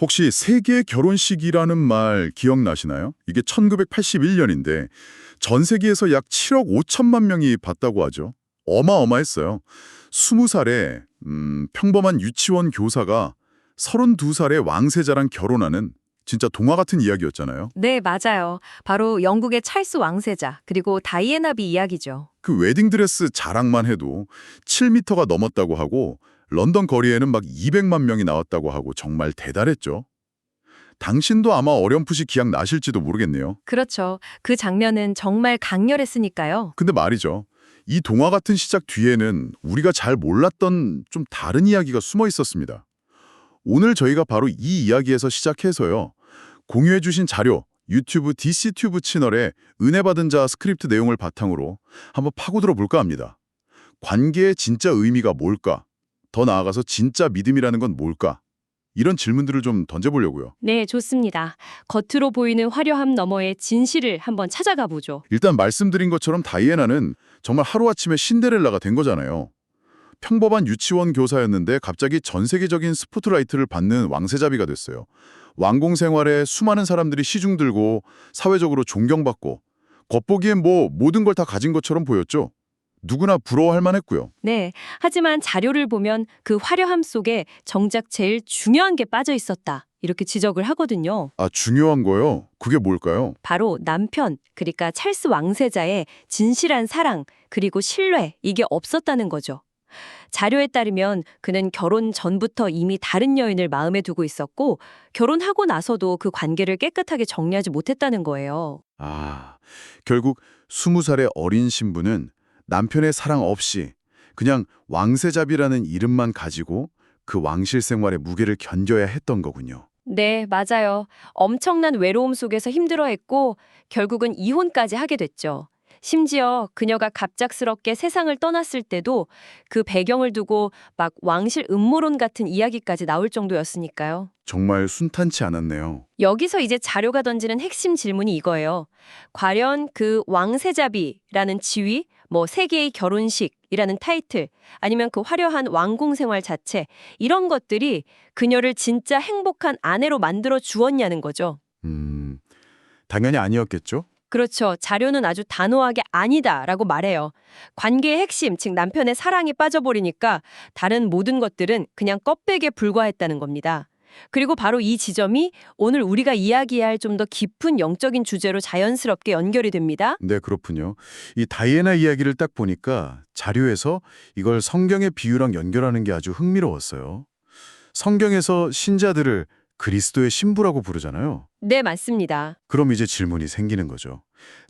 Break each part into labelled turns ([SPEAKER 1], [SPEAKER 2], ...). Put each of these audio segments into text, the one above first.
[SPEAKER 1] 혹시 세계 결혼식이라는 말 기억나시나요? 이게 1981년인데 전 세계에서 약 7억 5천만 명이 봤다고 하죠. 어마어마했어요. 20살에 평범한 유치원 교사가 32살의 왕세자랑 결혼하는 진짜 동화 같은 이야기였잖아요.
[SPEAKER 2] 네, 맞아요. 바로 영국의 찰스 왕세자, 그리고 다이애나비 이야기죠.
[SPEAKER 1] 그 웨딩드레스 자랑만 해도 7미터가 넘었다고 하고 런던 거리에는 막 200만 명이 나왔다고 하고 정말 대단했죠. 당신도 아마 어렴풋이 기억나실지도 모르겠네요.
[SPEAKER 2] 그렇죠. 그 장면은 정말 강렬했으니까요.
[SPEAKER 1] 근데 말이죠. 이 동화 같은 시작 뒤에는 우리가 잘 몰랐던 좀 다른 이야기가 숨어 있었습니다. 오늘 저희가 바로 이 이야기에서 시작해서요. 공유해 주신 자료, 유튜브 DC튜브 채널에 은혜 받은 자 스크립트 내용을 바탕으로 한번 파고들어 볼까 합니다. 관계의 진짜 의미가 뭘까? 더 나아가서 진짜 믿음이라는 건 뭘까? 이런 질문들을 좀 던져보려고요.
[SPEAKER 2] 네, 좋습니다. 겉으로 보이는 화려함 너머의 진실을 한번 찾아가 보죠.
[SPEAKER 1] 일단 말씀드린 것처럼 다이애나는 정말 하루아침에 신데렐라가 된 거잖아요. 평범한 유치원 교사였는데 갑자기 전 세계적인 스포트라이트를 받는 왕세자비가 됐어요. 왕궁 생활에 수많은 사람들이 시중 들고 사회적으로 존경받고 겉보기엔 뭐 모든 걸 다 가진 것처럼 보였죠. 누구나 부러워할 만했고요.
[SPEAKER 2] 네, 하지만 자료를 보면 그 화려함 속에 정작 제일 중요한 게 빠져 있었다. 이렇게 지적을 하거든요.
[SPEAKER 1] 아, 중요한 거요? 그게 뭘까요?
[SPEAKER 2] 바로 남편, 그러니까 찰스 왕세자의 진실한 사랑, 그리고 신뢰, 이게 없었다는 거죠. 자료에 따르면 그는 결혼 전부터 이미 다른 여인을 마음에 두고 있었고 결혼하고 나서도 그 관계를 깨끗하게 정리하지 못했다는 거예요.
[SPEAKER 1] 아, 결국 20살의 어린 신부는 남편의 사랑 없이 그냥 왕세자비라는 이름만 가지고 그 왕실 생활의 무게를 견뎌야 했던 거군요.
[SPEAKER 2] 네, 맞아요. 엄청난 외로움 속에서 힘들어했고 결국은 이혼까지 하게 됐죠. 심지어 그녀가 갑작스럽게 세상을 떠났을 때도 그 배경을 두고 막 왕실 음모론 같은 이야기까지 나올 정도였으니까요.
[SPEAKER 1] 정말 순탄치 않았네요.
[SPEAKER 2] 여기서 이제 자료가 던지는 핵심 질문이 이거예요. 과연 그 왕세자비라는 지위, 뭐 세계의 결혼식이라는 타이틀, 아니면 그 화려한 왕궁 생활 자체, 이런 것들이 그녀를 진짜 행복한 아내로 만들어 주었냐는 거죠.
[SPEAKER 1] 음, 당연히 아니었겠죠?
[SPEAKER 2] 그렇죠. 자료는 아주 단호하게 아니다라고 말해요. 관계의 핵심, 즉 남편의 사랑이 빠져버리니까 다른 모든 것들은 그냥 껍데기에 불과했다는 겁니다. 그리고 바로 이 지점이 오늘 우리가 이야기할 좀 더 깊은 영적인 주제로 자연스럽게 연결이 됩니다.
[SPEAKER 1] 네, 그렇군요. 이 다이애나 이야기를 딱 보니까 자료에서 이걸 성경의 비유랑 연결하는 게 아주 흥미로웠어요. 성경에서 신자들을 그리스도의 신부라고 부르잖아요.
[SPEAKER 2] 네, 맞습니다.
[SPEAKER 1] 그럼 이제 질문이 생기는 거죠.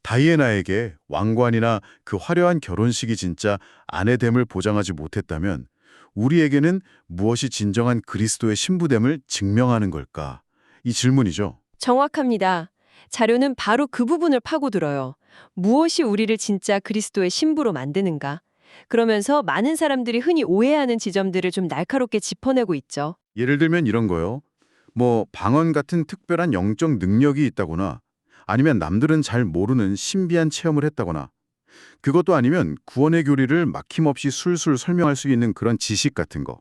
[SPEAKER 1] 다이애나에게 왕관이나 그 화려한 결혼식이 진짜 아내됨을 보장하지 못했다면 우리에게는 무엇이 진정한 그리스도의 신부됨을 증명하는 걸까? 이 질문이죠.
[SPEAKER 2] 정확합니다. 자료는 바로 그 부분을 파고들어요. 무엇이 우리를 진짜 그리스도의 신부로 만드는가? 그러면서 많은 사람들이 흔히 오해하는 지점들을 좀 날카롭게 짚어내고 있죠.
[SPEAKER 1] 예를 들면 이런 거요. 뭐 방언 같은 특별한 영적 능력이 있다거나 아니면 남들은 잘 모르는 신비한 체험을 했다거나 그것도 아니면 구원의 교리를 막힘없이 술술 설명할 수 있는 그런 지식 같은 거.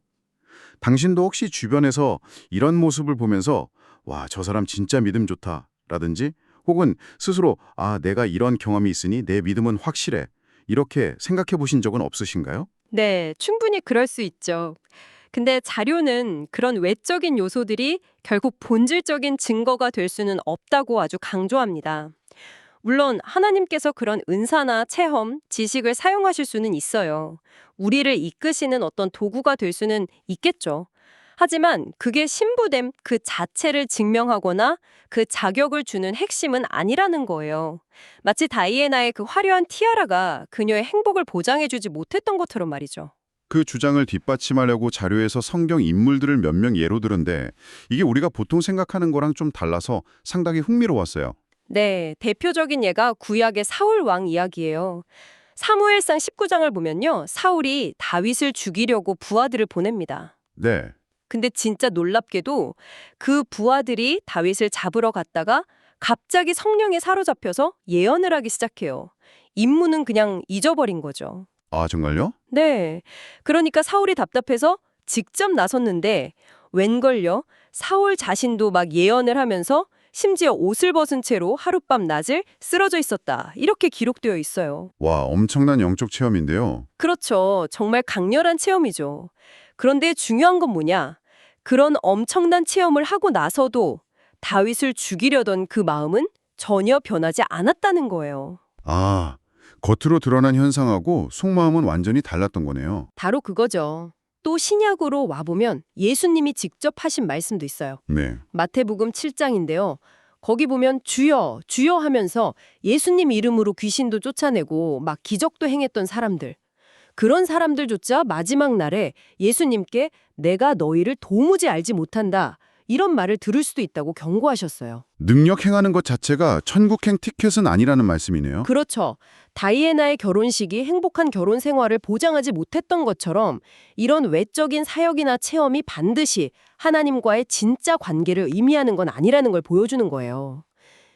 [SPEAKER 1] 당신도 혹시 주변에서 이런 모습을 보면서 와, 저 사람 진짜 믿음 좋다 라든지 혹은 스스로 아, 내가 이런 경험이 있으니 내 믿음은 확실해 이렇게 생각해 보신 적은 없으신가요?
[SPEAKER 2] 네, 충분히 그럴 수 있죠. 근데 자료는 그런 외적인 요소들이 결국 본질적인 증거가 될 수는 없다고 아주 강조합니다. 물론 하나님께서 그런 은사나 체험, 지식을 사용하실 수는 있어요. 우리를 이끄시는 어떤 도구가 될 수는 있겠죠. 하지만 그게 신부됨 그 자체를 증명하거나 그 자격을 주는 핵심은 아니라는 거예요. 마치 다이애나의 그 화려한 티아라가 그녀의 행복을 보장해주지 못했던 것처럼 말이죠.
[SPEAKER 1] 그 주장을 뒷받침하려고 자료에서 성경 인물들을 몇 명 예로 들은데 이게 우리가 보통 생각하는 거랑 좀 달라서 상당히 흥미로웠어요.
[SPEAKER 2] 네, 대표적인 예가 구약의 사울 왕 이야기예요. 사무엘상 19장을 보면요. 사울이 다윗을 죽이려고 부하들을 보냅니다.
[SPEAKER 1] 네.
[SPEAKER 2] 근데 진짜 놀랍게도 그 부하들이 다윗을 잡으러 갔다가 갑자기 성령에 사로잡혀서 예언을 하기 시작해요. 임무는 그냥 잊어버린 거죠.
[SPEAKER 1] 아, 정말요?
[SPEAKER 2] 네. 그러니까 사울이 답답해서 직접 나섰는데 웬걸요? 사울 자신도 막 예언을 하면서 심지어 옷을 벗은 채로 하룻밤 낮을 쓰러져 있었다. 이렇게 기록되어 있어요.
[SPEAKER 1] 와, 엄청난 영적 체험인데요.
[SPEAKER 2] 그렇죠. 정말 강렬한 체험이죠. 그런데 중요한 건 뭐냐? 그런 엄청난 체험을 하고 나서도 다윗을 죽이려던 그 마음은 전혀 변하지 않았다는 거예요.
[SPEAKER 1] 아, 겉으로 드러난 현상하고 속마음은 완전히 달랐던 거네요.
[SPEAKER 2] 바로 그거죠. 또 신약으로 와보면 예수님이 직접 하신 말씀도 있어요.
[SPEAKER 1] 네.
[SPEAKER 2] 마태복음 7장인데요. 거기 보면 주여, 주여 하면서 예수님 이름으로 귀신도 쫓아내고 막 기적도 행했던 사람들. 그런 사람들조차 마지막 날에 예수님께 내가 너희를 도무지 알지 못한다. 이런 말을 들을 수도 있다고 경고하셨어요.
[SPEAKER 1] 능력 행하는 것 자체가 천국행 티켓은 아니라는 말씀이네요.
[SPEAKER 2] 그렇죠. 다이애나의 결혼식이 행복한 결혼 생활을 보장하지 못했던 것처럼 이런 외적인 사역이나 체험이 반드시 하나님과의 진짜 관계를 의미하는 건 아니라는 걸 보여주는 거예요.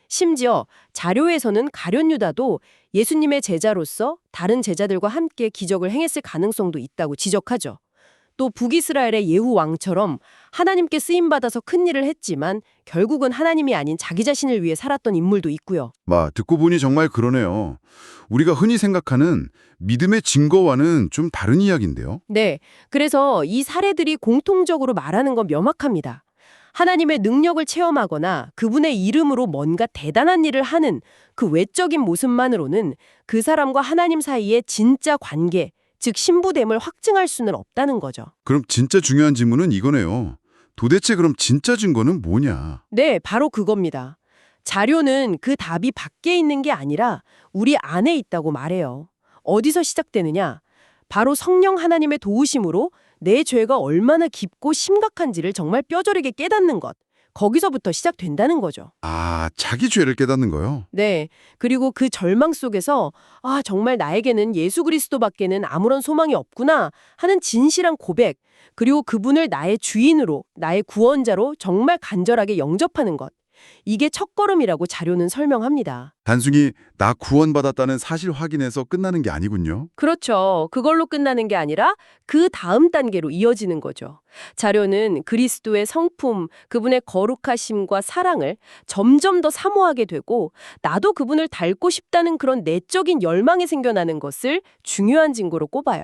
[SPEAKER 2] 심지어 자료에서는 가룟 유다도 예수님의 제자로서 다른 제자들과 함께 기적을 행했을 가능성도 있다고 지적하죠. 또 북이스라엘의 예후 왕처럼 하나님께 쓰임받아서 큰 일을 했지만 결국은 하나님이 아닌 자기 자신을 위해 살았던 인물도 있고요.
[SPEAKER 1] 듣고 보니 정말 그러네요. 우리가 흔히 생각하는 믿음의 증거와는 좀 다른 이야기인데요.
[SPEAKER 2] 네, 그래서 이 사례들이 공통적으로 말하는 건 명확합니다. 하나님의 능력을 체험하거나 그분의 이름으로 뭔가 대단한 일을 하는 그 외적인 모습만으로는 그 사람과 하나님 사이의 진짜 관계, 즉 신부됨을 확증할 수는 없다는 거죠.
[SPEAKER 1] 그럼 진짜 중요한 질문은 이거네요. 도대체 그럼 진짜 증거는 뭐냐?
[SPEAKER 2] 네, 바로 그겁니다. 자료는 그 답이 밖에 있는 게 아니라 우리 안에 있다고 말해요. 어디서 시작되느냐? 바로 성령 하나님의 도우심으로 내 죄가 얼마나 깊고 심각한지를 정말 뼈저리게 깨닫는 것. 거기서부터 시작된다는 거죠.
[SPEAKER 1] 자기 죄를 깨닫는 거요?
[SPEAKER 2] 네. 그리고 그 절망 속에서 정말 나에게는 예수 그리스도밖에는 아무런 소망이 없구나 하는 진실한 고백, 그리고 그분을 나의 주인으로, 나의 구원자로 정말 간절하게 영접하는 것. 이게 첫걸음이라고 자료는 설명합니다.
[SPEAKER 1] 단순히 나 구원받았다는 사실 확인에서 끝나는 게 아니군요.
[SPEAKER 2] 그렇죠. 그걸로 끝나는 게 아니라 그 다음 단계로 이어지는 거죠. 자료는 그리스도의 성품, 그분의 거룩하심과 사랑을 점점 더 사모하게 되고 나도 그분을 닮고 싶다는 그런 내적인 열망이 생겨나는 것을 중요한 증거로 꼽아요.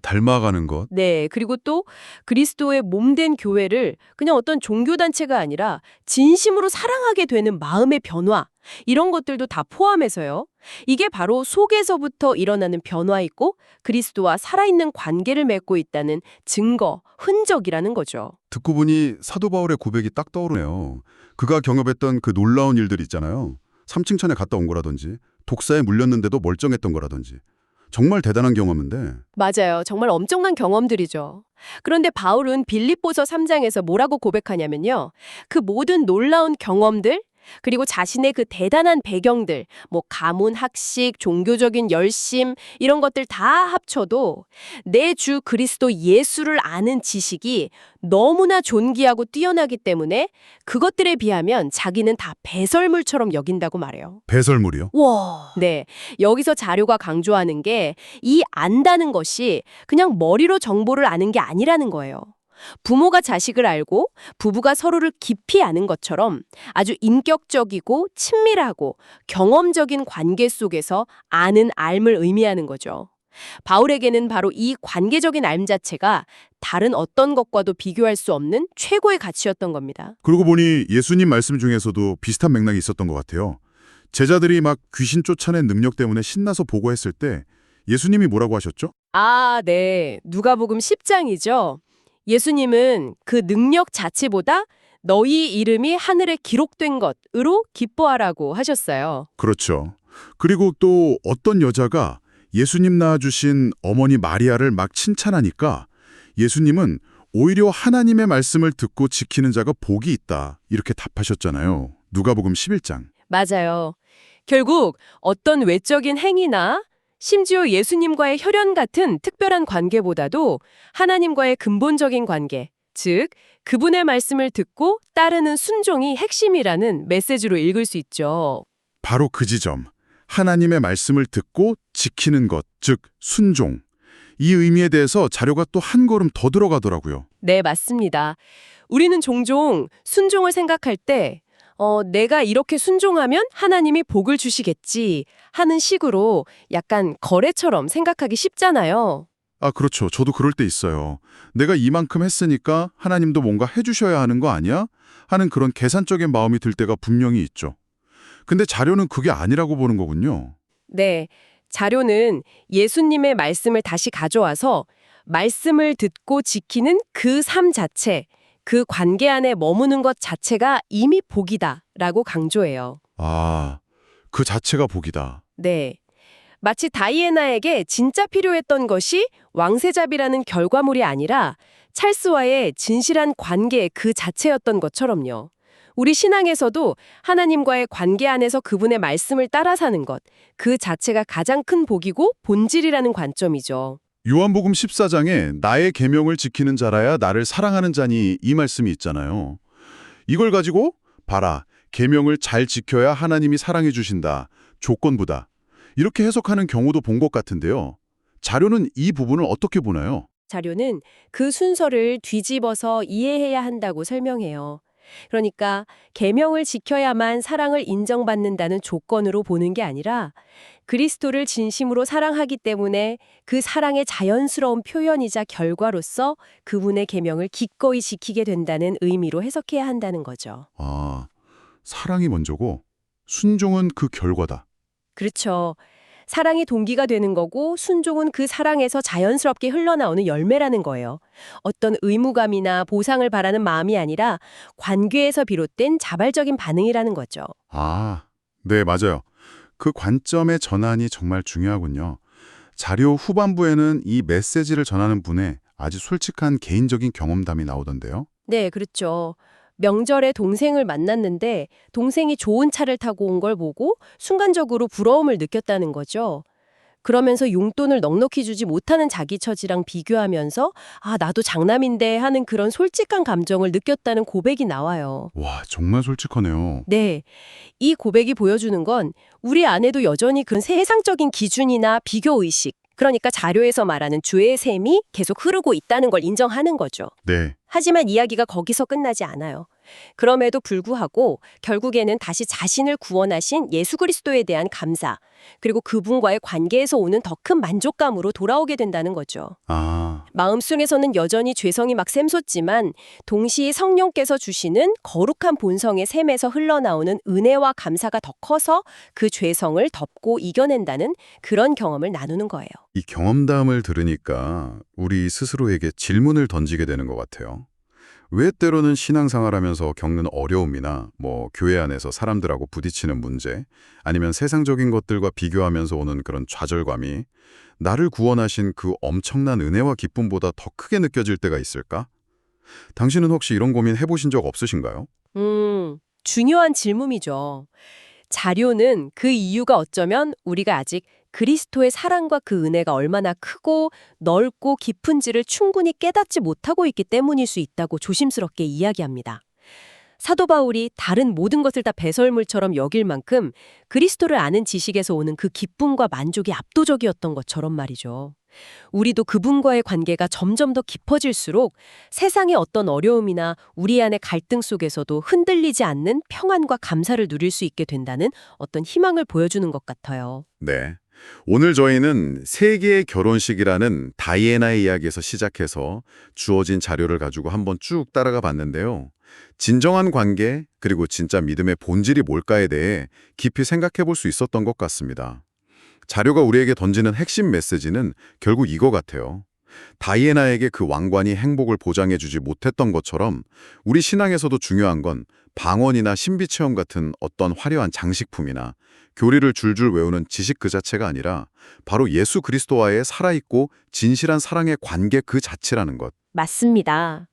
[SPEAKER 1] 닮아가는 것.
[SPEAKER 2] 네, 그리고 또 그리스도의 몸된 교회를 그냥 어떤 종교단체가 아니라 진심으로 사랑하게 되는 마음의 변화, 이런 것들도 다 포함해서요. 이게 바로 속에서부터 일어나는 변화이고 그리스도와 살아있는 관계를 맺고 있다는 증거, 흔적이라는 거죠.
[SPEAKER 1] 듣고 보니 사도 바울의 고백이 딱 떠오르네요. 그가 경험했던 그 놀라운 일들 있잖아요. 3층천에 갔다 온 거라든지 독사에 물렸는데도 멀쩡했던 거라든지. 정말 대단한 경험인데
[SPEAKER 2] 맞아요. 정말 엄청난 경험들이죠. 그런데 바울은 빌립보서 3장에서 뭐라고 고백하냐면요. 그 모든 놀라운 경험들, 그리고 자신의 그 대단한 배경들, 뭐 가문, 학식, 종교적인 열심, 이런 것들 다 합쳐도 내 주 그리스도 예수를 아는 지식이 너무나 존귀하고 뛰어나기 때문에 그것들에 비하면 자기는 다 배설물처럼 여긴다고 말해요.
[SPEAKER 1] 배설물이요?
[SPEAKER 2] 와. 네. 여기서 자료가 강조하는 게 이 안다는 것이 그냥 머리로 정보를 아는 게 아니라는 거예요. 부모가 자식을 알고 부부가 서로를 깊이 아는 것처럼 아주 인격적이고 친밀하고 경험적인 관계 속에서 아는 알을 의미하는 거죠. 바울에게는 바로 이 관계적인 알 자체가 다른 어떤 것과도 비교할 수 없는 최고의 가치였던 겁니다.
[SPEAKER 1] 그러고 보니 예수님 말씀 중에서도 비슷한 맥락이 있었던 것 같아요. 제자들이 막 귀신 쫓아낸 능력 때문에 신나서 보고했을 때 예수님이 뭐라고 하셨죠?
[SPEAKER 2] 네. 누가복음 10장이죠. 예수님은 그 능력 자체보다 너희 이름이 하늘에 기록된 것으로 기뻐하라고 하셨어요.
[SPEAKER 1] 그렇죠. 그리고 또 어떤 여자가 예수님 낳아주신 어머니 마리아를 막 칭찬하니까 예수님은 오히려 하나님의 말씀을 듣고 지키는 자가 복이 있다 이렇게 답하셨잖아요. 누가복음 11장.
[SPEAKER 2] 맞아요. 결국 어떤 외적인 행위나 심지어 예수님과의 혈연 같은 특별한 관계보다도 하나님과의 근본적인 관계, 즉 그분의 말씀을 듣고 따르는 순종이 핵심이라는 메시지로 읽을 수 있죠.
[SPEAKER 1] 바로 그 지점. 하나님의 말씀을 듣고 지키는 것, 즉 순종. 이 의미에 대해서 자료가 또 한 걸음 더 들어가더라고요.
[SPEAKER 2] 네, 맞습니다. 우리는 종종 순종을 생각할 때, 내가 이렇게 순종하면 하나님이 복을 주시겠지 하는 식으로 약간 거래처럼 생각하기 쉽잖아요.
[SPEAKER 1] 아, 그렇죠. 저도 그럴 때 있어요. 내가 이만큼 했으니까 하나님도 뭔가 해주셔야 하는 거 아니야? 하는 그런 계산적인 마음이 들 때가 분명히 있죠. 근데 자료는 그게 아니라고 보는 거군요.
[SPEAKER 2] 네, 자료는 예수님의 말씀을 다시 가져와서 말씀을 듣고 지키는 그 삶 자체, 그 관계 안에 머무는 것 자체가 이미 복이다라고 강조해요.
[SPEAKER 1] 아, 그 자체가 복이다.
[SPEAKER 2] 네. 마치 다이애나에게 진짜 필요했던 것이 왕세자비라는 결과물이 아니라 찰스와의 진실한 관계 그 자체였던 것처럼요. 우리 신앙에서도 하나님과의 관계 안에서 그분의 말씀을 따라 사는 것, 그 자체가 가장 큰 복이고 본질이라는 관점이죠.
[SPEAKER 1] 요한복음 14장에 나의 계명을 지키는 자라야 나를 사랑하는 자니 이 말씀이 있잖아요. 이걸 가지고 봐라, 계명을 잘 지켜야 하나님이 사랑해 주신다. 조건부다. 이렇게 해석하는 경우도 본 것 같은데요. 자료는 이 부분을 어떻게 보나요?
[SPEAKER 2] 자료는 그 순서를 뒤집어서 이해해야 한다고 설명해요. 그러니까 계명을 지켜야만 사랑을 인정받는다는 조건으로 보는 게 아니라 그리스도를 진심으로 사랑하기 때문에 그 사랑의 자연스러운 표현이자 결과로서 그분의 계명을 기꺼이 지키게 된다는 의미로 해석해야 한다는 거죠.
[SPEAKER 1] 아, 사랑이 먼저고 순종은 그 결과다.
[SPEAKER 2] 그렇죠. 사랑이 동기가 되는 거고 순종은 그 사랑에서 자연스럽게 흘러나오는 열매라는 거예요. 어떤 의무감이나 보상을 바라는 마음이 아니라 관계에서 비롯된 자발적인 반응이라는 거죠.
[SPEAKER 1] 아, 네, 맞아요. 그 관점의 전환이 정말 중요하군요. 자료 후반부에는 이 메시지를 전하는 분의 아주 솔직한 개인적인 경험담이 나오던데요.
[SPEAKER 2] 네, 그렇죠. 명절에 동생을 만났는데 동생이 좋은 차를 타고 온 걸 보고 순간적으로 부러움을 느꼈다는 거죠. 그러면서 용돈을 넉넉히 주지 못하는 자기 처지랑 비교하면서 아, 나도 장남인데 하는 그런 솔직한 감정을 느꼈다는 고백이 나와요.
[SPEAKER 1] 와, 정말 솔직하네요.
[SPEAKER 2] 네. 이 고백이 보여주는 건 우리 안에도 여전히 그런 세상적인 기준이나 비교의식, 그러니까 자료에서 말하는 주의 셈이 계속 흐르고 있다는 걸 인정하는 거죠.
[SPEAKER 1] 네.
[SPEAKER 2] 하지만 이야기가 거기서 끝나지 않아요. 그럼에도 불구하고 결국에는 다시 자신을 구원하신 예수 그리스도에 대한 감사, 그리고 그분과의 관계에서 오는 더 큰 만족감으로 돌아오게 된다는 거죠.
[SPEAKER 1] 아,
[SPEAKER 2] 마음속에서는 여전히 죄성이 막 샘솟지만 동시에 성령께서 주시는 거룩한 본성의 샘에서 흘러나오는 은혜와 감사가 더 커서 그 죄성을 덮고 이겨낸다는 그런 경험을 나누는 거예요.
[SPEAKER 1] 이 경험담을 들으니까 우리 스스로에게 질문을 던지게 되는 것 같아요. 왜 때로는 신앙생활하면서 겪는 어려움이나 교회 안에서 사람들하고 부딪히는 문제, 아니면 세상적인 것들과 비교하면서 오는 그런 좌절감이 나를 구원하신 그 엄청난 은혜와 기쁨보다 더 크게 느껴질 때가 있을까? 당신은 혹시 이런 고민 해보신 적 없으신가요?
[SPEAKER 2] 중요한 질문이죠. 자료는 그 이유가 어쩌면 우리가 아직 그리스도의 사랑과 그 은혜가 얼마나 크고 넓고 깊은지를 충분히 깨닫지 못하고 있기 때문일 수 있다고 조심스럽게 이야기합니다. 사도 바울이 다른 모든 것을 다 배설물처럼 여길 만큼 그리스도를 아는 지식에서 오는 그 기쁨과 만족이 압도적이었던 것처럼 말이죠. 우리도 그분과의 관계가 점점 더 깊어질수록 세상의 어떤 어려움이나 우리 안의 갈등 속에서도 흔들리지 않는 평안과 감사를 누릴 수 있게 된다는 어떤 희망을 보여주는 것 같아요.
[SPEAKER 1] 네. 오늘 저희는 세계의 결혼식이라는 다이애나의 이야기에서 시작해서 주어진 자료를 가지고 한번 쭉 따라가 봤는데요. 진정한 관계, 그리고 진짜 믿음의 본질이 뭘까에 대해 깊이 생각해 볼 수 있었던 것 같습니다. 자료가 우리에게 던지는 핵심 메시지는 결국 이거 같아요. 다이애나에게 그 왕관이 행복을 보장해주지 못했던 것처럼 우리 신앙에서도 중요한 건 방언이나 신비체험 같은 어떤 화려한 장식품이나 교리를 줄줄 외우는 지식 그 자체가 아니라 바로 예수 그리스도와의 살아있고 진실한 사랑의 관계 그 자체라는 것.
[SPEAKER 2] 맞습니다.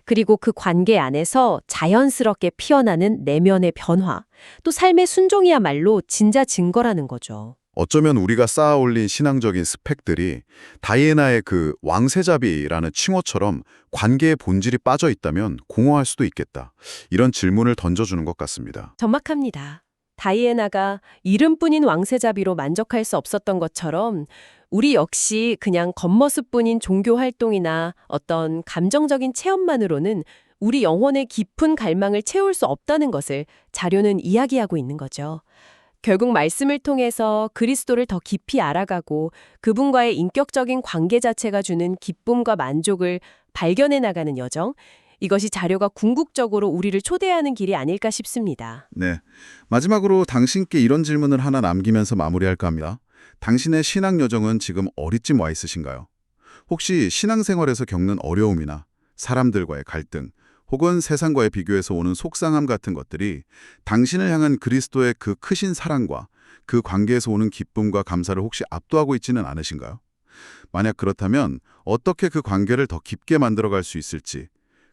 [SPEAKER 2] 그리고 그 관계 안에서 자연스럽게 피어나는 내면의 변화, 또 삶의 순종이야말로 진짜 증거라는 거죠.
[SPEAKER 1] 어쩌면 우리가 쌓아올린 신앙적인 스펙들이 다이애나의 그 왕세자비라는 칭호처럼 관계의 본질이 빠져 있다면 공허할 수도 있겠다. 이런 질문을 던져주는 것 같습니다.
[SPEAKER 2] 정확합니다. 다이애나가 이름뿐인 왕세자비로 만족할 수 없었던 것처럼 우리 역시 그냥 겉모습뿐인 종교 활동이나 어떤 감정적인 체험만으로는 우리 영혼의 깊은 갈망을 채울 수 없다는 것을 자료는 이야기하고 있는 거죠. 결국 말씀을 통해서 그리스도를 더 깊이 알아가고 그분과의 인격적인 관계 자체가 주는 기쁨과 만족을 발견해 나가는 여정, 이것이 자료가 궁극적으로 우리를 초대하는 길이 아닐까 싶습니다.
[SPEAKER 3] 네. 마지막으로 당신께 이런 질문을 하나 남기면서 마무리할까 합니다. 당신의 신앙 여정은 지금 어디쯤 와 있으신가요? 혹시 신앙생활에서 겪는 어려움이나 사람들과의 갈등, 혹은 세상과의 비교해서 오는 속상함 같은 것들이 당신을 향한 그리스도의 그 크신 사랑과 그 관계에서 오는 기쁨과 감사를 혹시 압도하고 있지는 않으신가요? 만약 그렇다면 어떻게 그 관계를 더 깊게 만들어갈 수 있을지,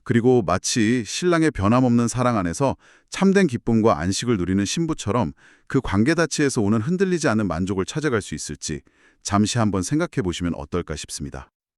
[SPEAKER 3] 그리고 마치 신랑의 변함없는 사랑 안에서 참된 기쁨과 안식을 누리는 신부처럼 그 관계 자체에서 오는 흔들리지 않는 만족을 찾아갈 수 있을지 잠시 한번 생각해 보시면 어떨까 싶습니다.